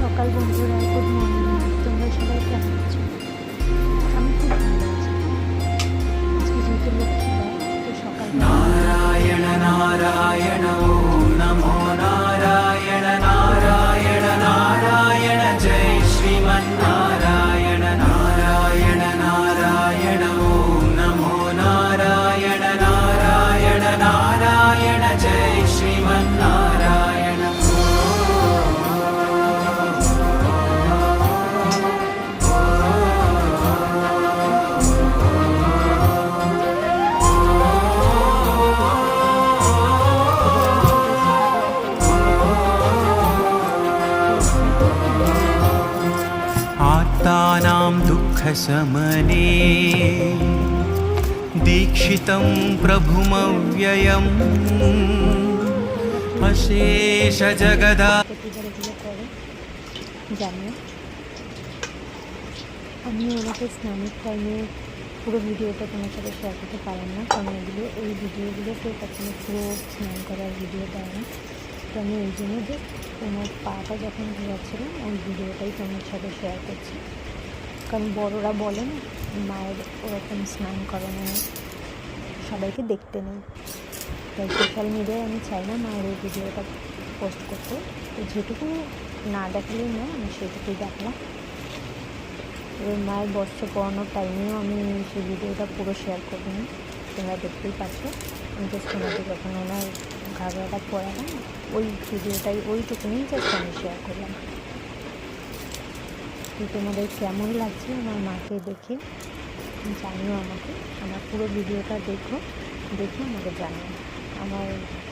সকাল বন্ধুরা, good morning. তোমরা সবাই কেমন আছো? আমি খুব ভালো আছি। আজকে যেহেতু লক্ষ্মীবার, তো সকাল নারায়ণ নারায়ণ ওম নমো নারায়ণ নারায়ণ নারায়ণ জয় শ্রীমন্নারায়ণ নারায়ণ নারায়ণ ওম নমো নারায়ণ নারায়ণ নারায়ণ জয় শ্রীমন্নারায়ণ। आत्तानां दुःखशमने दीक्षितं प्रभुमव्ययम् अशेषजगदा প্রতিবার এগুলো করে জানিও। আমি ওনাকে স্নানের টাইমে পুরো ভিডিওটা তোমার সাথে শেয়ার করতে পারলাম না, কারণ এই ভিডিওগুলোতে কখনো পুরো স্নান করার ভিডিও দেয় না। তো আমি এই জন্য যে ওনার পাটা যখন ধোয়াচ্ছিল ওই ভিডিওটাই তোমার সাথে শেয়ার করছি। কারণ বড়রা বলেন মায়ের ওরকম স্নান করানো সবাইকে দেখতে নেই, তাই সোশ্যাল মিডিয়ায় আমি চাই না মায়ের এই ভিডিওটা পোস্ট করতে। তো যেটুকু না দেখালেই নয়, আমি সেটুকুই দেখলাম। এবার মায়ের বস্ত্র পরানোর টাইমেও আমি সেই ভিডিওটা পুরো শেয়ার করিনি, তোমরা দেখতেই পাচ্ছ। আমি জাস্ট তোমাদের যখন ওনার ঘাগরাটা পরালাম ওই ভিডিওটাই ওইটুকুনি জাস্ট আমি শেয়ার করলাম। তো তোমাদের কেমন লাগছে আমার মাকে দেখে জানিও আমাকে। আমার পুরো ভিডিওটা দেখে আমাকে জানিও আমার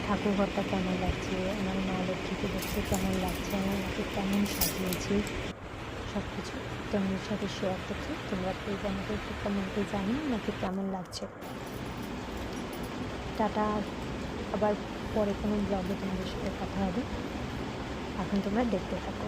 ঠাকুরঘরটা কেমন লাগছে, আমার মা লক্ষ্মীকে দেখতে কেমন লাগছে, আমার মাকে কেমন সাজিয়েছি, সব কিছু তোমাদের সাথে শেয়ার করছি। তোমরা প্লিজ আমাকে একটু কমেন্টে জানিও আমাকে কেমন লাগছে। টাটা, আবার পরে কোনো ব্লগে তোমাদের সাথে কথা হবে। এখন তোমরা দেখতে থাকো।